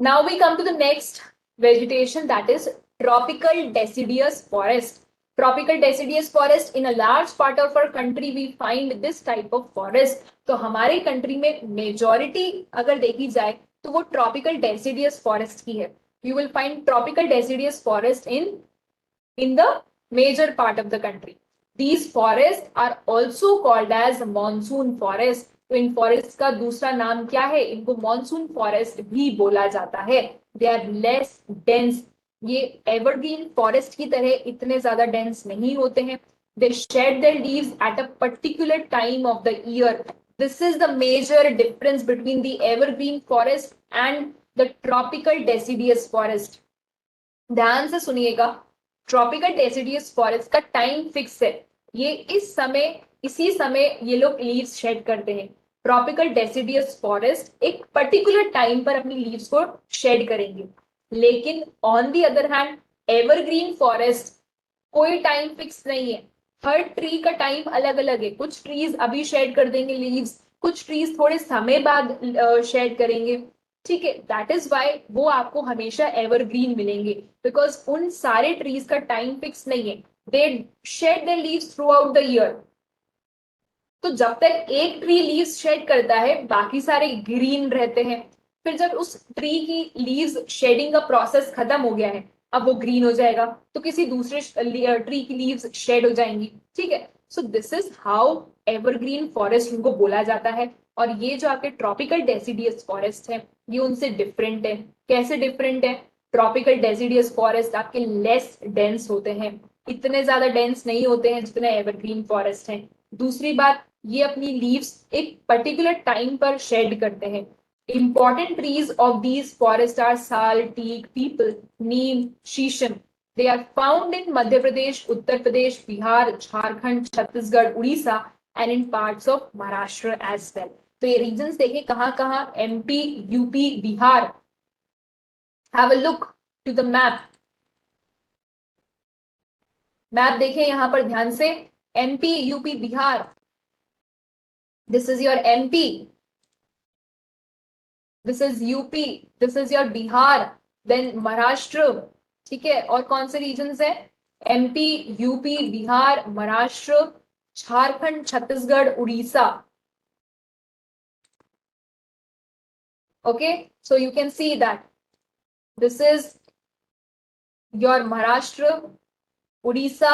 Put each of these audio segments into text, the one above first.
Now we come to the next vegetation, that is tropical deciduous forest. Tropical deciduous forest, in a large part of our country we find this type of forest. तो हमारे country में majority अगर देखी जाए तो वो tropical deciduous forest की है. You will find tropical deciduous forest in the major part of the country. These forests are also called as monsoon forest. तो इन फॉरेस्ट का दूसरा नाम क्या है? इनको मॉनसून फॉरेस्ट भी बोला जाता है. They are less dense. ये एवरग्रीन फॉरेस्ट की तरह इतने ज्यादा डेंस नहीं होते हैं. They shed their leaves at a particular time of the year. This is the major difference between the evergreen forest and the tropical deciduous forest. ध्यान से सुनिएगा, ट्रॉपिकल डेसिडियस फॉरेस्ट का टाइम फिक्स है. ये इसी समय ये लोग लीव्स शेड करते हैं. ट्रॉपिकल डेसिडियस फॉरेस्ट एक पर्टिकुलर टाइम पर अपनी लीव्स को शेड करेंगे. लेकिन on the other hand evergreen forest कोई टाइम फिक्स नहीं है. हर ट्री का टाइम अलग अलग है. कुछ ट्रीज अभी शेड कर देंगे लीव्स, कुछ ट्रीज थोड़े समय बाद शेड करेंगे. ठीक है, दैट इज वाई वो आपको हमेशा एवरग्रीन मिलेंगे, बिकॉज उन सारे ट्रीज का टाइम फिक्स नहीं है. They shed their leaves throughout the year. तो जब तक एक ट्री लीव्स शेड करता है बाकी सारे ग्रीन रहते हैं. फिर जब उस ट्री की लीव्स शेडिंग का प्रोसेस खत्म हो गया है, अब वो ग्रीन हो जाएगा, तो किसी दूसरे ट्री की लीव्स शेड हो जाएंगी. ठीक है, सो this is how evergreen forest उनको बोला जाता है. और ये जो आपके ट्रॉपिकल डेसिडियस फॉरेस्ट है ये उनसे डिफरेंट है. कैसे डिफरेंट है? ट्रॉपिकल डेसिडियस फॉरेस्ट आपके लेस डेंस होते हैं, इतने ज्यादा डेंस नहीं होते हैं जितने एवरग्रीन फॉरेस्ट हैं. दूसरी बात, ये अपनी लीव्स एक पर्टिकुलर टाइम पर शेड करते हैं. Important trees of these forest are sal, teak, peepal, neem, sheesham. They are found in Madhya Pradesh, Uttar Pradesh, Bihar, Jharkhand, Chhattisgarh, Orissa and in parts of Maharashtra as well. तो ये रीजन्स देखें कहां कहां, MP, UP, Bihar. Have a look to the map. Map देखें यहां पर ध्यान से. MP, UP, Bihar. This is your MP, this is UP, this is your Bihar, then Maharashtra. ठीक है, और कौन से रीजन्स है? MP, UP, Bihar, Maharashtra, Jharkhand, Chhattisgarh, Orissa. Okay, so you can see that this is your Maharashtra, Odisha,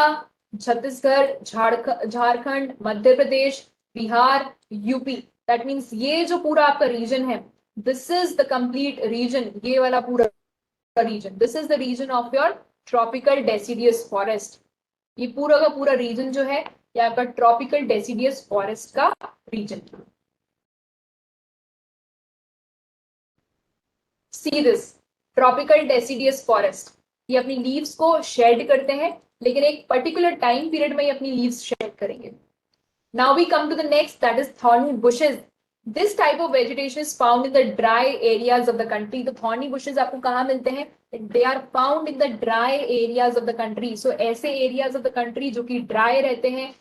Chhattisgarh, Jharkhand, Madhya Pradesh, Bihar, UP. That means ये जो पूरा आपका region है, this is the complete region. ये वाला पूरा region, this is the region of your tropical deciduous forest. ये पूरा का पूरा region जो है ये आपका tropical deciduous forest का region. See this tropical deciduous forest. ये अपनी लीव्स को शेड करते हैं, लेकिन एक पर्टिकुलर टाइम पीरियड में ये अपनी लीव्स शेड करेंगे. Now we come to the next, that is thorny bushes. This type of vegetation is found in the dry areas of the country. तो thorny bushes आपको कहाँ मिलते हैं? They are found in the dry areas of the country. So ऐसे areas of the country जो कि dry रहते हैं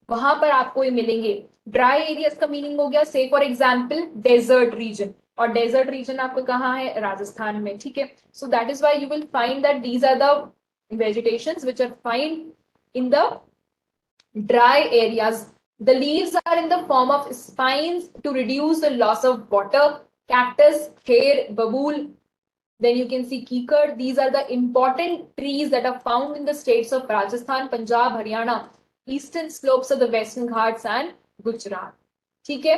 वहां पर आपको ये मिलेंगे. ड्राई एरियाज का मीनिंग हो गया, say for example desert region. और डेजर्ट रीजन आपको कहाँ है? राजस्थान में. ठीक है, so that is why you will find that these are the vegetations which are find in the dry areas. The leaves are in the form of spines to reduce the loss of water. Cactus, kher, babool. Then you can see kikar. These are the important trees that are found in the states of Rajasthan, Punjab, Haryana, eastern slopes of the Western Ghats and Gujarat. ठीक है,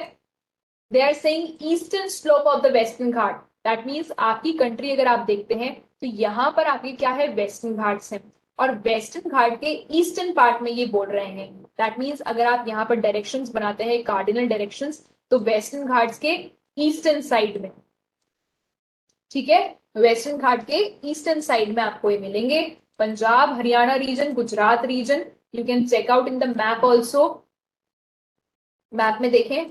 they are saying eastern slope of the Western Ghat. That means आपकी country अगर आप देखते हैं तो यहाँ पर आपके क्या है? वेस्टर्न घाट्स हैं. और वेस्टर्न घाट के ईस्टर्न पार्ट में ये बोल रहे हैं. दैट मीन्स अगर आप यहाँ पर डायरेक्शंस बनाते हैं, कार्डिनल डायरेक्शंस, तो वेस्टर्न घाट्स के ईस्टर्न साइड में. ठीक है, वेस्टर्न घाट के ईस्टर्न साइड में आपको ये मिलेंगे. Punjab, Haryana region, Gujarat region. You can check out in the map also. Map में देखें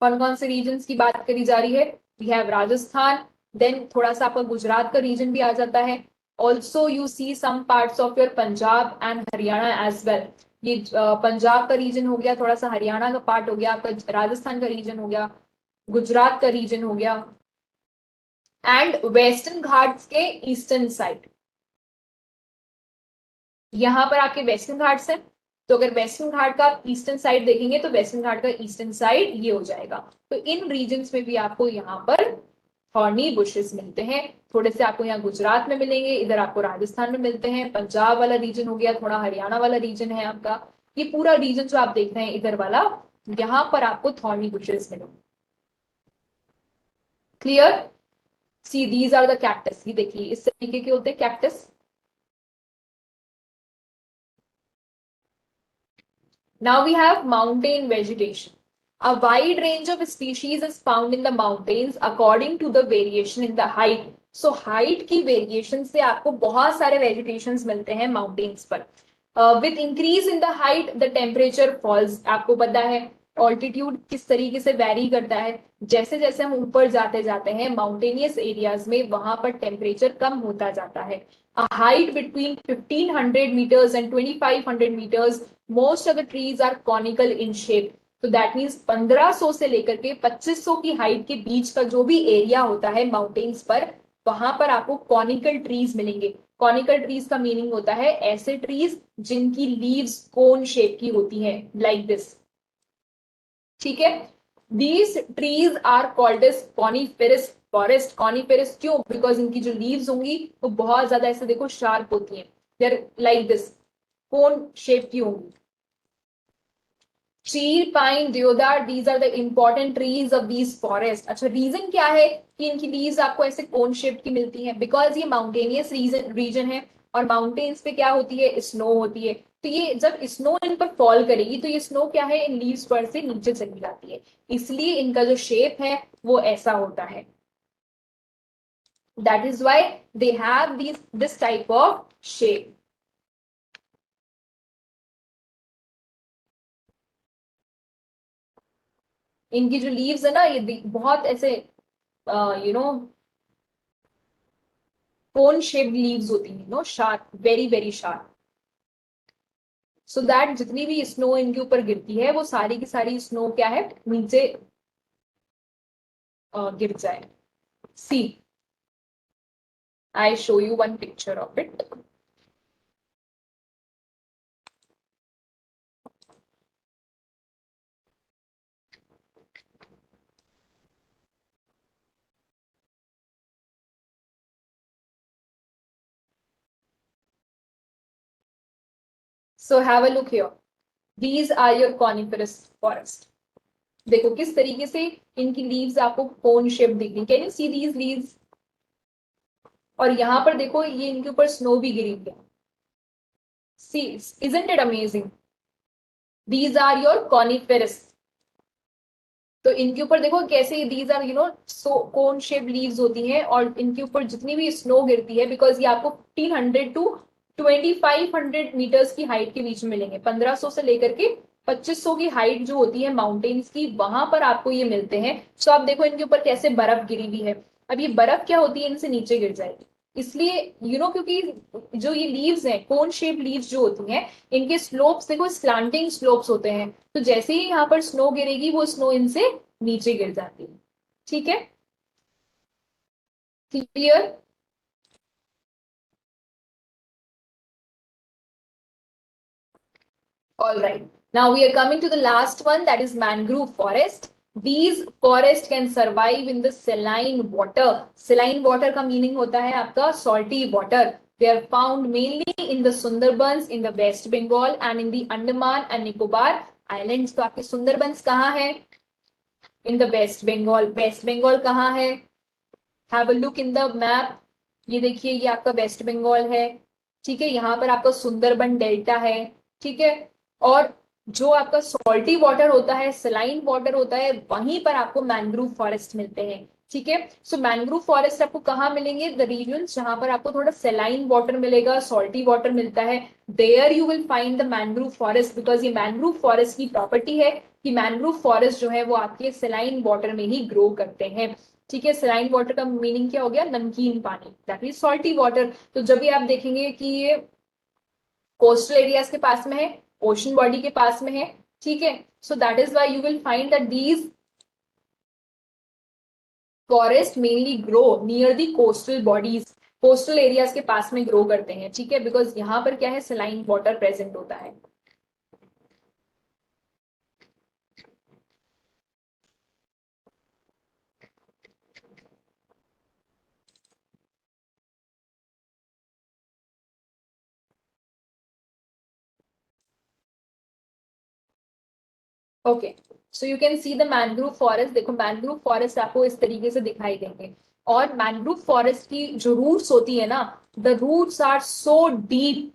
कौन कौन से रीजन्स की बात करी जा रही है. वी हैव राजस्थान, देन थोड़ा सा आपका गुजरात का रीजन भी आ जाता है. Also you see some parts of your Punjab and Haryana as well. ये पंजाब का रीजन हो गया, थोड़ा सा हरियाणा का पार्ट हो गया, आपका राजस्थान का रीजन हो गया, गुजरात का रीजन हो गया. एंड वेस्टर्न घाट्स के ईस्टर्न साइड, यहां पर आपके वेस्टर्न घाट्स हैं, तो अगर वेस्टर्न घाट का आप ईस्टर्न साइड देखेंगे तो वेस्टर्न घाट का ईस्टर्न साइड ये हो जाएगा। तो इन रीजन्स में भी आपको यहाँ पर हॉर्नी बुशेस मिलते हैं। थोड़े से आपको यहाँ गुजरात में मिलेंगे, इधर आपको राजस्थान में मिलते हैं, पंजाब वाला रीजन हो गया, थोड़ा हरियाणा वाला रीजन है आपका, ये पूरा रीजन जो आप देख रहे हैं इधर वाला, यहाँ पर आपको थॉर्नी बुशेस मिलेंगे। Clear? See these are the cactus, ये देखिए इस तरीके के होते हैं cactus. Now we have mountain vegetation. A wide range of species is found in the mountains according to the variation in the height. So height की variation से आपको बहुत सारे vegetations मिलते हैं mountains पर. With increase in the height, the temperature falls. आपको पता है ऑल्टीट्यूड किस तरीके से वैरी करता है, जैसे जैसे हम ऊपर जाते जाते हैं माउंटेनियस एरियाज में वहां पर टेम्परेचर कम होता जाता है। A height between 1500 meters and 2500 meters, most of the trees are conical in shape. तो दैट मीन्स 1500 से लेकर के 2500 की हाइट के बीच का जो भी एरिया होता है माउंटेन्स पर, वहां पर आपको कॉनिकल ट्रीज मिलेंगे। कॉनिकल ट्रीज का मीनिंग होता है ऐसे ट्रीज जिनकी लीव्स कोन शेप की होती हैं, लाइक दिस। ठीक है, these trees are called as coniferous forest. Coniferous क्यों? बिकॉज इनकी जो लीव्स होंगी वो बहुत ज्यादा ऐसे देखो शार्प होती हैं, they're like this, cone shape की होंगी। Chir, pine, deodar, these are the important trees of these forest. अच्छा, रीजन क्या है कि इनकी लीव्स आपको ऐसे कोन शेप की मिलती है? बिकॉज ये माउंटेनियस रीजन है और माउंटेन्स पे क्या होती है, स्नो होती है। तो ये जब स्नो इन पर फॉल करेगी तो ये स्नो क्या है, इन लीव्स पर से नीचे चली जाती है, इसलिए इनका जो शेप है वो ऐसा होता है। That is why they have this type of shape. इनकी जो लीव्स है ना ये बहुत ऐसे you know cone shaped leaves होती हैं, no sharp, very very sharp, so that जितनी भी स्नो इनके ऊपर गिरती है वो सारी की सारी स्नो क्या है, नीचे गिर जाए। See, I show you one picture of it. So have a look here, these are your coniferous forest. देखो किस तरीके से इनकी लीव्स आपको कोन शेप दिख रही, can you see these leaves? और यहाँ पर देखो ये इनके ऊपर स्नो भी गिरी है। See, isn't it amazing? These are your coniferous. तो इनके ऊपर देखो कैसे these are cone shape leaves होती हैं और इनके ऊपर जितनी भी स्नो गिरती है, बिकॉज ये आपको 1500 टू 2500 मीटर्स की हाइट के बीच में मिलेंगे। 1500 से लेकर के 2500 की हाइट जो होती है माउंटेन्स की, वहां पर आपको ये मिलते हैं। तो आप देखो इनके ऊपर कैसे बर्फ गिरी हुई है। अब ये बर्फ क्या होती है, इनसे नीचे गिर जाएगी, इसलिए क्योंकि जो ये लीव्स हैं, कोन शेप लीव्स जो होती हैं, इनके स्लोप्स देखो स्लांटिंग स्लोप्स होते हैं, तो जैसे ही यहाँ पर स्नो गिरेगी वो स्नो इनसे नीचे गिर जाती है। ठीक है, clear? All right. Now we are coming to the last one, that is mangrove forest. These forests can survive in the saline water. Saline water का meaning होता है आपका salty water. They are found mainly in the Sundarbans in the West Bengal and in the Andaman and Nicobar Islands. तो आपके Sundarbans कहाँ है? In the West Bengal. West Bengal कहाँ है? Have a look in the map. ये देखिए ये आपका वेस्ट बंगाल है। ठीक है, यहाँ पर आपका सुंदरबन डेल्टा है। ठीक है, और जो आपका सॉल्टी वाटर होता है, सलाइन वाटर होता है, वहीं पर आपको मैंग्रोव फॉरेस्ट मिलते हैं। ठीक है, सो मैंग्रोव फॉरेस्ट आपको कहाँ मिलेंगे? द रीजन जहां पर आपको थोड़ा सेलाइन वाटर मिलेगा, सॉल्टी वाटर मिलता है, there you will find the mangrove forest. Because ये मैंग्रोव फॉरेस्ट की प्रॉपर्टी है कि मैंग्रोव फॉरेस्ट जो है वो आपके सेलाइन वाटर में ही ग्रो करते हैं। ठीक है, सलाइन वाटर का मीनिंग क्या हो गया? नमकीन पानी, दैट मीन सॉल्टी वाटर। तो जब भी आप देखेंगे कि ये कोस्टल एरियाज के पास में है, ओशन बॉडी के पास में है, ठीक है, so that is why you will find that these forest mainly grow near the coastal bodies, coastal areas के पास में ग्रो करते हैं, ठीक है, बिकॉज यहाँ पर क्या है, सलाइन वाटर प्रेजेंट होता है। Okay, so you can see the mangrove forest. देखो मैनग्रोव फॉरेस्ट आपको इस तरीके से दिखाई देंगे, और मैनग्रोव फॉरेस्ट की जो रूट्स होती है ना, the roots are so deep,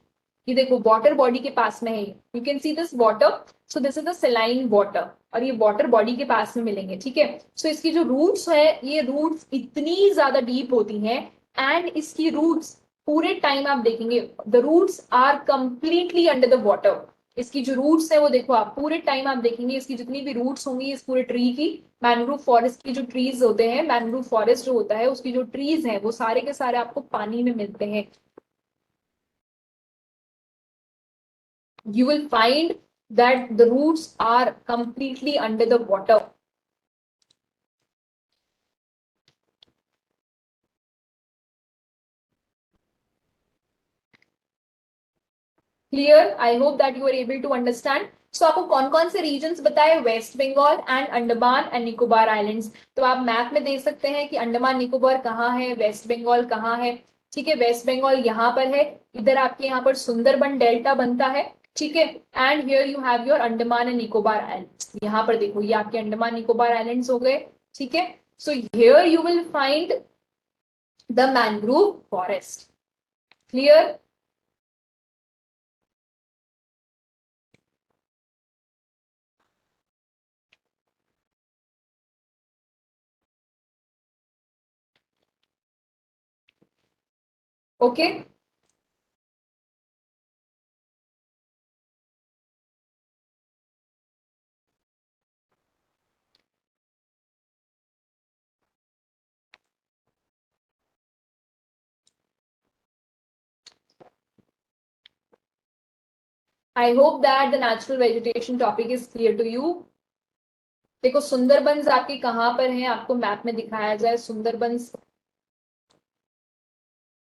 ये देखो वाटर बॉडी के पास में है, you can see this water, so this is the saline water, और ये वाटर बॉडी के पास में मिलेंगे, ठीक है। सो इसकी जो रूट्स है, ये रूट्स इतनी ज्यादा डीप होती हैं, एंड इसकी रूट्स पूरे टाइम आप देखेंगे, the roots are completely under the water. इसकी जो रूट्स है वो देखो, आप पूरे टाइम आप देखेंगे इसकी जितनी भी रूट्स होंगी इस पूरे ट्री की, मैनग्रोव फॉरेस्ट की जो ट्रीज होते हैं, मैनग्रोव फॉरेस्ट जो होता है उसकी जो ट्रीज हैं वो सारे के सारे आपको पानी में मिलते हैं। You will find that the roots are completely under the water. Clear? I hope that you are able to understand. So आपको कौन कौन से रीजन्स बताए, West Bengal and Andaman and Nicobar islands. तो आप मैप में देख सकते हैं कि अंडमान निकोबार कहाँ है, वेस्ट बंगाल कहाँ है, ठीक है। वेस्ट बंगाल यहाँ पर है, इधर आपके यहाँ पर सुंदरबन डेल्टा बनता है, ठीक है। And here you have your Andaman and Nicobar islands, यहाँ पर देखो ये आपके अंडमान निकोबार आइलैंड्स हो गए, ठीक है। So here you will find the mangrove forest. Clear? Okay, I hope that the natural vegetation topic is clear to you. देखो सुंदरबंस आपके कहाँ पर हैं, आपको मैप में दिखाया जाए, सुंदरबंस,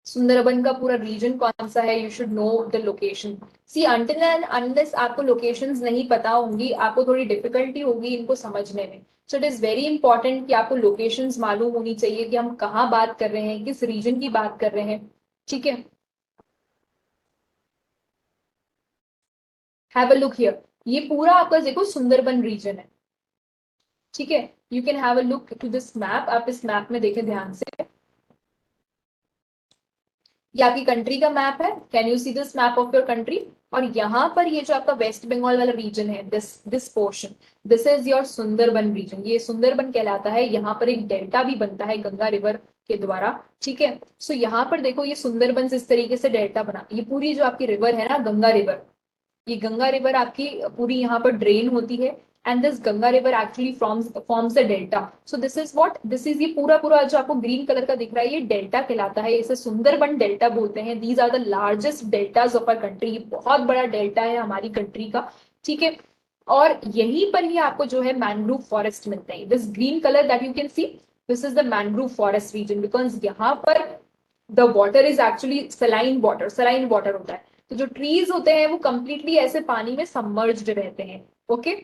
सुंदरबन का पूरा रीजन कौन सा है, you should know the location. See until and unless आपको लोकेशंस नहीं पता होंगी, आपको थोड़ी डिफिकल्टी होगी इनको समझने में। So it is very important कि आपको लोकेशंस मालूम होनी चाहिए कि हम कहाँ बात कर रहे हैं, किस रीजन की बात कर रहे हैं, ठीक है। हैव अ लुक हियर, ये पूरा आपका देखो सुंदरबन रीजन है, ठीक है। You can have a look to this map, आप इस मैप में देखें ध्यान से, ये आपकी कंट्री का मैप है, can you see this map of your country. और यहाँ पर ये जो आपका वेस्ट बंगाल वाला रीजन है, this this portion, this is your Sundarban region, ये सुंदरबन कहलाता है। यहाँ पर एक डेल्टा भी बनता है गंगा रिवर के द्वारा, ठीक है। सो यहाँ पर देखो ये सुंदरबन से इस तरीके से डेल्टा बना, ये पूरी जो आपकी रिवर है ना गंगा रिवर, ये गंगा रिवर आपकी पूरी यहाँ पर ड्रेन होती है, and this Ganga river actually forms the delta. So this is what this is, ये पूरा पूरा जो आपको ग्रीन कलर का दिख रहा है ये डेल्टा कहलाता है, इसे सुंदरबन डेल्टा बोलते हैं। These are the largest deltas of our country, बहुत बड़ा डेल्टा है हमारी कंट्री का, ठीक है। और यहीं पर ही आपको जो है मैनग्रोव फॉरेस्ट मिलते हैं, this green colour that you can see, this is the mangrove forest region, because यहाँ पर the water is actually saline water, saline water होता है। तो जो ट्रीज होते हैं वो कंप्लीटली ऐसे पानी में सबमर्ज्ड रहते हैं, okay.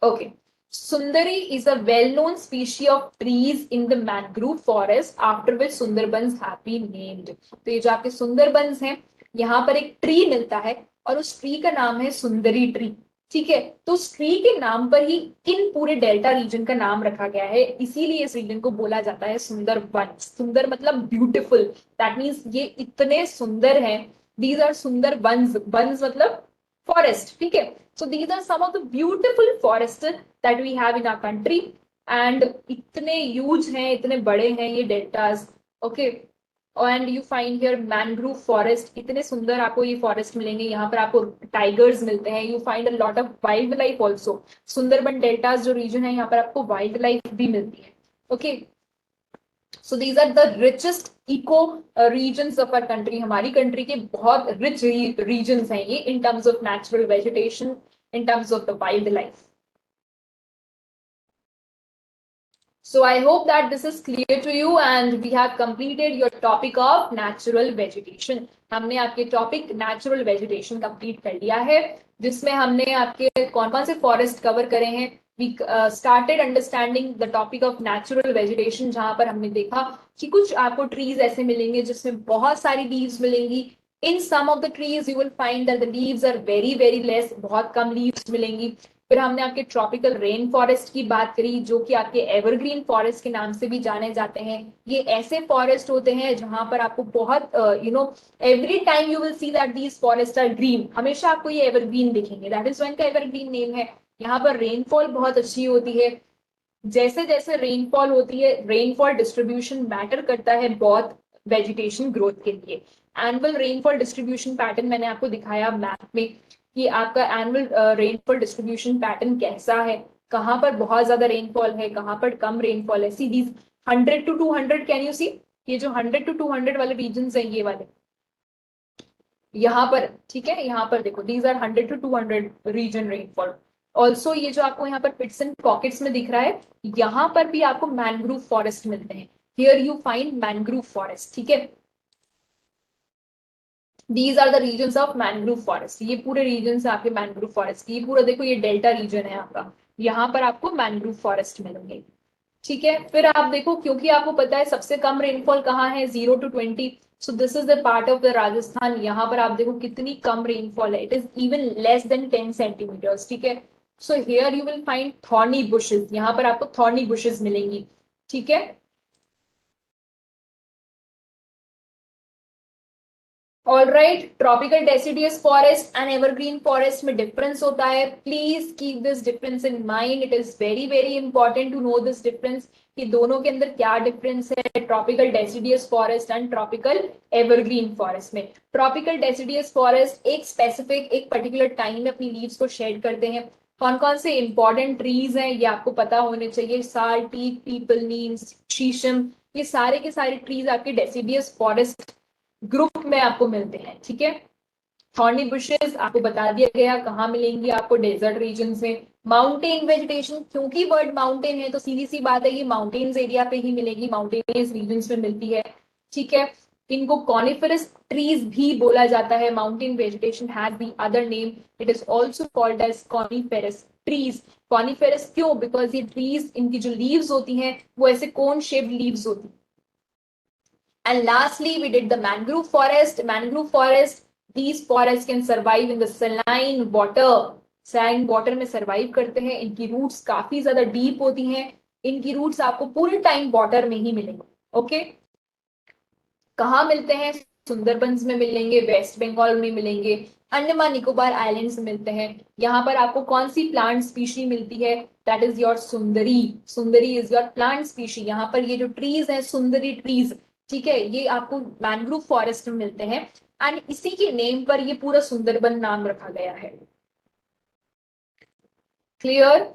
Okay, sundari is a well known species of trees in the mangrove forest after which Sundarbans have been named. तो ये जो आपके सुंदरबंस हैं, यहाँ पर एक ट्री मिलता है और उस ट्री का नाम है सुंदरी ट्री, ठीक है। तो उस ट्री के नाम पर ही इन पूरे डेल्टा रीजन का नाम रखा गया है, इसीलिए इस रीजन को बोला जाता है सुंदरबन। सुंदर मतलब ब्यूटिफुल, दैट मीन्स ये इतने सुंदर हैं, दीज आर सुंदर बंस, बंस मतलब फॉरेस्ट, ठीक है। So these are some of the beautiful forests that we have in our country, and इतने huge हैं, इतने बड़े हैं ये deltas, okay. And you find here mangrove forest, इतने सुंदर आपको ये फॉरेस्ट मिलेंगे, यहाँ पर आपको टाइगर्स मिलते हैं, you find a lot of wild life also. Sundarban deltas जो रीजन है यहाँ पर आपको वाइल्ड लाइफ भी मिलती है, okay. So these are the richest eco regions of our country, हमारी कंट्री के बहुत रिच रीजन्स हैं ये, in terms of natural vegetation, in terms of the wild life. So I hope that this is clear to you and we have completed your topic of natural vegetation. हमने आपके topic natural vegetation complete कर लिया है, जिसमें हमने आपके कौन कौन से फॉरेस्ट कवर करे हैं. We started understanding the topic of natural vegetation, जहां पर हमने देखा कि कुछ आपको ट्रीज ऐसे मिलेंगे जिसमें बहुत सारी लीव्स मिलेंगी. In some of the trees you will find that the leaves are very very less, बहुत कम लीव्स मिलेंगी. फिर हमने आपके ट्रॉपिकल रेन फॉरेस्ट की बात करी, जो कि आपके एवरग्रीन फॉरेस्ट के नाम से भी जाने जाते हैं. ये ऐसे फॉरेस्ट होते हैं जहां पर आपको बहुत every time you will see that these forest are green. हमेशा आपको ये एवरग्रीन दिखेंगे, दैट इज वन का एवरग्रीन नेम है. यहाँ पर रेनफॉल बहुत अच्छी होती है. जैसे जैसे रेनफॉल होती है, रेनफॉल डिस्ट्रीब्यूशन मैटर करता है बहुत वेजिटेशन ग्रोथ के लिए. एनुअल रेनफॉल डिस्ट्रीब्यूशन पैटर्न मैंने आपको दिखाया मैप में कि आपका एनुअल रेनफॉल डिस्ट्रीब्यूशन पैटर्न कैसा है, कहाँ पर बहुत ज्यादा रेनफॉल है, कहाँ पर कम रेनफॉल है. See these 100 to 200, can you see, ये जो 100 to 200 वाले रीजन हैं, ये वाले यहाँ पर, ठीक है, यहाँ पर देखो, these are 100 to 200 region rainfall. Also ये जो आपको यहाँ पर पिट्स एंड पॉकेट्स में दिख रहा है, यहाँ पर भी आपको मैनग्रूव फॉरेस्ट मिलते हैं. Here you find mangrove forest, ठीक है. These are the region of mangrove forest. ये पूरे रीजन है आपके मैनग्रूव फॉरेस्ट. ये पूरा देखो, ये डेल्टा रीजन है आपका, यहाँ पर आपको मैनग्रूव फॉरेस्ट मिलेंगे, ठीक है. फिर आप देखो, क्योंकि आपको पता है सबसे कम रेनफॉल कहाँ है, 0 to 20. So this is the part of the Rajasthan. यहाँ पर आप देखो कितनी कम रेनफॉल है, it is even less than 10 centimetres, ठीक है. So here you will find thorny bushes. यहाँ पर आपको थॉर्नी बुशेस मिलेंगी, ठीक है. All right, tropical deciduous forest and evergreen forest में डिफरेंस होता है. Please keep this difference in mind. It is very very important to know this difference, कि दोनों के अंदर क्या डिफरेंस है, tropical deciduous forest and tropical evergreen forest में. ट्रॉपिकल डेसिडियस फॉरेस्ट एक स्पेसिफिक, एक पर्टिकुलर टाइम में अपनी लीव्स को शेड करते हैं. कौन कौन से इंपॉर्टेंट ट्रीज हैं ये आपको पता होने चाहिए. साल, टीक, पीपल, नीम, शीशम, ये सारे के सारे ट्रीज आपके डेसिडियस फॉरेस्ट ग्रुप में आपको मिलते हैं, ठीक है. थॉर्नी बुशेस आपको बता दिया गया कहाँ मिलेंगी आपको, डेजर्ट रीजन में. माउंटेन वेजिटेशन, क्योंकि वर्ड माउंटेन है तो सीधी सी बात है ये माउंटेन्स एरिया पे ही मिलेगी, माउंटेनियस रीजन में मिलती है, ठीक है. इनको कॉनिफरस ट्रीज भी बोला जाता है. Mountain vegetation has the other name, it is also called as coniferous trees. Coniferous क्यों, बिकॉज ये ट्रीज, इनकी जो लीव्स होती हैं वो ऐसे कोन शेप्ड लीव्स होती हैं. And lastly, we did the mangrove forest. Mangrove forest, these forests can survive in the saline water. Saline water में survive करते हैं. इनकी roots काफी ज्यादा deep होती हैं. इनकी roots आपको पूरे time water में ही मिलेंगे. Okay? कहाँ मिलते हैं, सुंदरबंस में मिलेंगे, वेस्ट बंगाल में मिलेंगे, अंडमान निकोबार आइलैंड्स में मिलते हैं. यहाँ पर आपको कौन सी प्लांट स्पीशी मिलती है, that is your Sundari. Sundari is your plant species. यहाँ पर ये जो ट्रीज हैं, सुंदरी ट्रीज, ठीक है, ये आपको मैनग्रोव फॉरेस्ट में मिलते हैं. एंड इसी के नेम पर ये पूरा सुंदरबन नाम रखा गया है. Clear?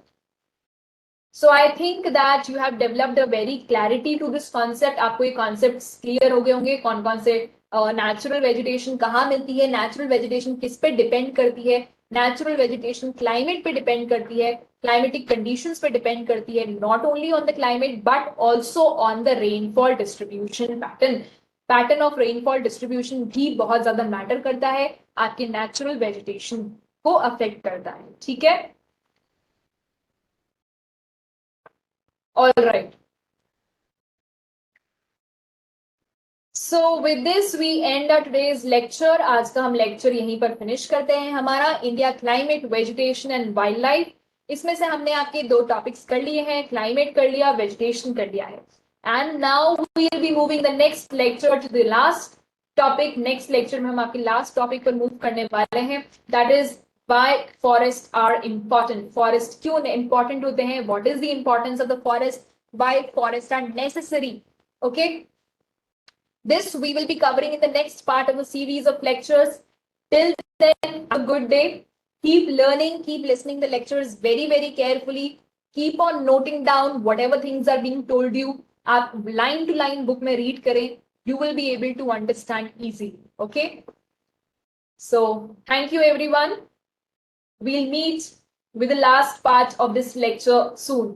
So I think that you have developed a very clarity to this concept. आपको ये concepts clear हो गए होंगे, कौन कौन से नेचुरल वेजिटेशन कहाँ मिलती है, नेचुरल वेजिटेशन किस पे डिपेंड करती है, नेचुरल वेजिटेशन क्लाइमेट पे डिपेंड करती है, क्लाइमेटिक कंडीशंस पे डिपेंड करती है, not only on the climate but also on the rainfall distribution pattern. Pattern of rainfall distribution भी बहुत ज्यादा मैटर करता है, आपके नेचुरल वेजिटेशन को अफेक्ट करता है, ठीक है. All right. So with this we end our today's lecture. आज का हम लेक्चर यहीं पर फिनिश करते हैं. हमारा India climate, vegetation and wild life, इसमें से हमने आपके दो टॉपिक्स कर लिए हैं, क्लाइमेट कर लिया, वेजिटेशन कर लिया है. And now we will be moving the next lecture to the last topic. Next lecture में हम आपके लास्ट टॉपिक पर मूव करने वाले हैं, that is why forests are important. Forest क्यों important होते हैं, what is the importance of the forest, why forests are necessary. Okay, this we will be covering in the next part of the series of lectures. Till then, have a good day. Keep learning, keep listening the lectures very very carefully. Keep on noting down whatever things are being told you. आप line to line book में read करें, you will be able to understand easily. Okay, so thank you everyone. We'll meet with the last part of this lecture soon.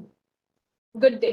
Good day.